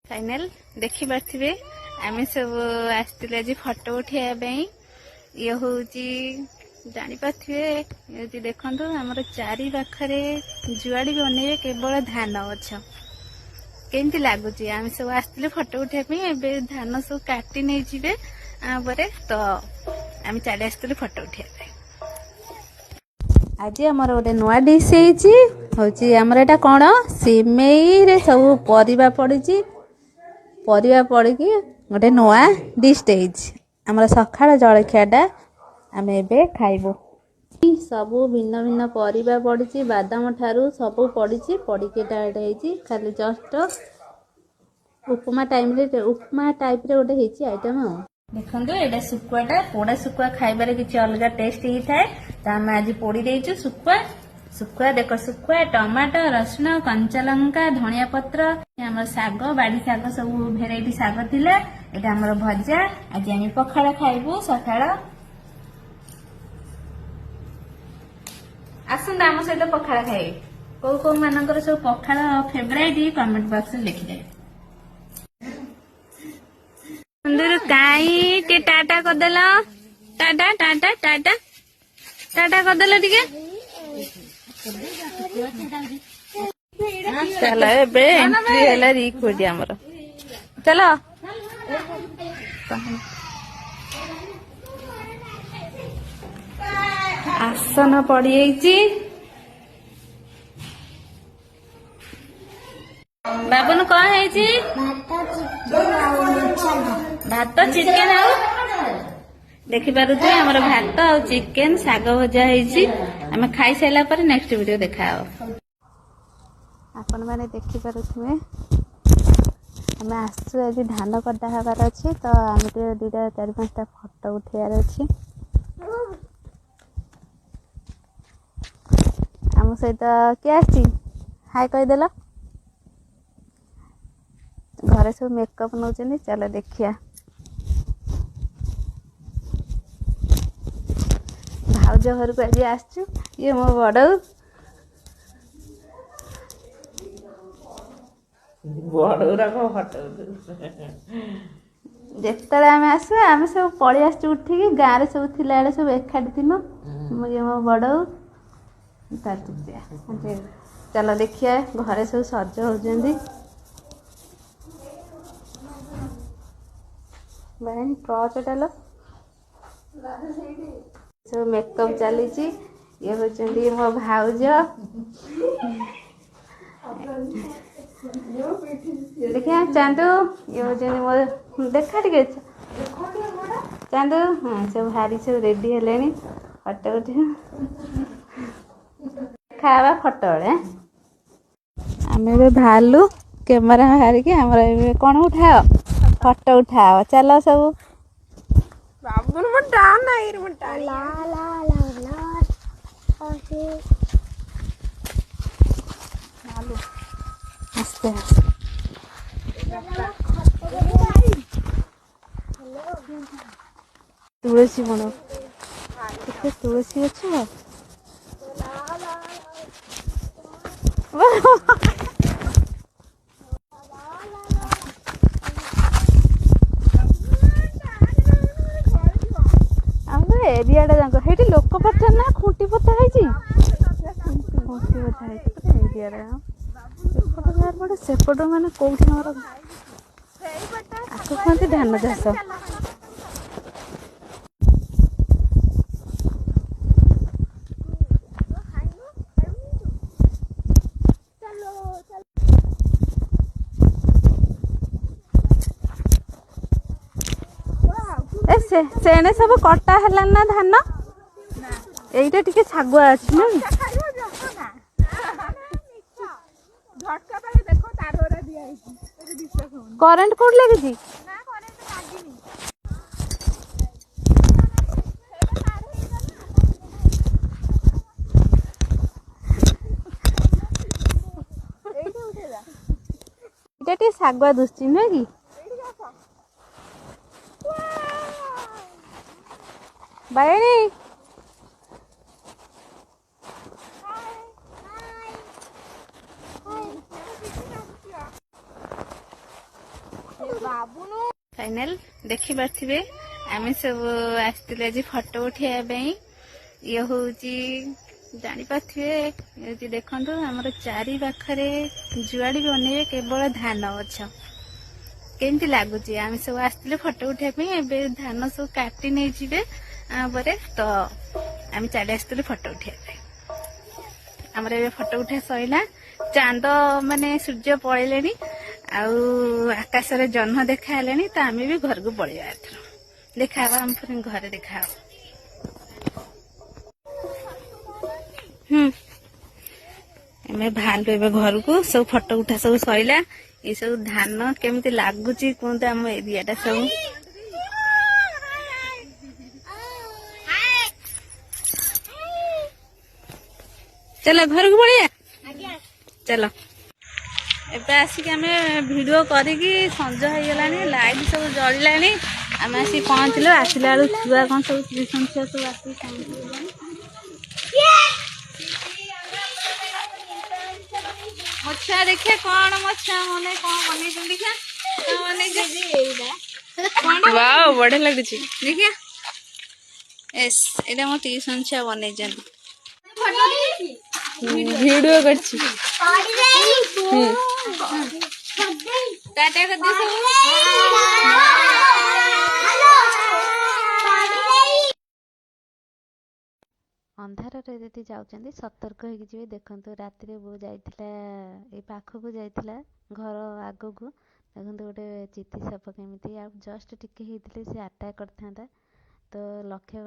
final देखी पारे आम सब आसते आज फटो उठाइबा ये हूँ जापारे देखु आमर चारि पाखरे जुआड़ी भी अनेक केवल धान गछ केमती लगुच आम सब आसते फटो उठाइबा धान सब काटी नहीं जीवे तो आम चली आसते फटो उठाइबा आज आमर गोटे नुआ डिश होची आमर एटा कौन सिमेई रे सब परिबा पड़ी परिबा पड़की गोटे नुआ डिशटे आमर सकाळ जलखियाटा आम एबे खाइबो सबू भिन्न भिन्न परिबा पड़ी बादाम ठारू सबू पड़ी पड़ीकेटा खाली जस्ट उपमा टाइप रे गोटे आइटम देखो ये सुकुआटा पोड़ा सुकुआ खाइबार किसी अलग टेस्ट ही थाए तो आम आज पोड़ी देचु सुकुआ सुकुआ देख सुकुआ टमाटो रसुण कंचा लंका धनिया पत्र आम साग बाड़ी साग सब भेराइटी साग थिला एटा हमर भजा आज आम पखाड़ खाइबू सकाळ आसंत आम सहित पखाड़ खाइबे कौ कौ मानकर सब पखाड़ फेवराइट कमेंट बॉक्स में लिखिदे काई टे टाटा करदेल टाटा टाटा टाटा टाटा करदेल टिके चलो एबे एंट्री हैला रिक्वेस्ट हमर चलो आसन पड़ी बाबन कौन है भात चिकेन देखि पारुथे हमर भात आ चिकेन साग भजा आम खाई सारा पर नेक्स्ट वीडियो देखा आपण मैंने देखि पारुथे आम आसु आज धान कटा हबार अच्छी तो आम दुटा 4-5टा फोटो उठार अच्छी आम सहित किए आसी हाय कहीदेल घरे सब मेकअप नौ चलो देखिया भाउज घर को आज आसचु ये मो बड़ जिते आम आसु आम सब पलि आसचु उठिकी गाँव सब थिला बेले सब एकाठी थिलु ये मो बड़ चलो देखिए घरे सब सज होजंदी बहन टॉर्च डालो सब मेकअप चली ये होचंदी मो भाउज देखिए चांदू ये होचंदी मो देखा टिके चांदू हाँ सब भारी सब रेडी हेले फोटो उठे खावा फोटो आम बाहरलु कैमेरा हारिकी आम कौन उठाओ फोटो उठाओ चलो सब बाबुन मोटा नहीं रे मोटा ला ला ला ला ओके नालू आस्ते तुलसी बनो कितने तुलसी अच्छा एरिया जाक लोक पत्थर ना खुंटी पत्थर खुंटी पत्थर एरिया पड़े सेपट माने कौटी आपको कहते धान चाष सेने सब कटा है ना धान यहीटा टिके छागुआ अच्छी ना करेंट कोड लगी शागुआ दुश्ची नुह कि बायणी फाइनल देखि पार्थिबे आमे सब आस्तिले जी फोटो उठाइबा पई ये होउची जानि पार्थिबे ये देखंतु हमर चारि पाखरे जुआडी बनेबे केवल धान गछ केमती लागुची आमे सब आस्तिले फोटो उठाइबा पई एबे धान सब काटी नै जिवे परे तो आमे चारि आस्तिले फोटो उठाइबा पई हमर एबे फोटो उठा सइला चांद माने सूर्य पळेलेनी आउ आकाश रे जन्म देखा हेलेनी तो आमे भी घर को पळेबा एथरो देखा हम फिर घरे देखा एमे भालु एबे घर को सब फोटो उठा सब सइला ये सब धान केमती लागुची कोनते हम एरियाटा सब चलो घर को पळिया चलो एबे आसिक आमे वीडियो करिकी संज हो गलानी लाइट सब जळिलानी आमे आसी पहुंचलो आसिला बेलू छुआ कौन सब ट्यूशन छुआ सब आसी पहुंचलानी मच्छा देखिए कौन मच्छा मने कौन बनै छ देखिया कौन बनै छ एइदा वाओ बढ़िया लागै छ देखिया एस एटा मो ट्यूशन छुआ बनै जन वीडियो करछि टाटा कर दे अंधार जदि जाऊँ सतर्क हो देखते राति बो जाइला ए पाखक जाइला घर आग को देखते गोटे चिति साप केमी जस्ट टिके से अटैक करता तो लक्ष्य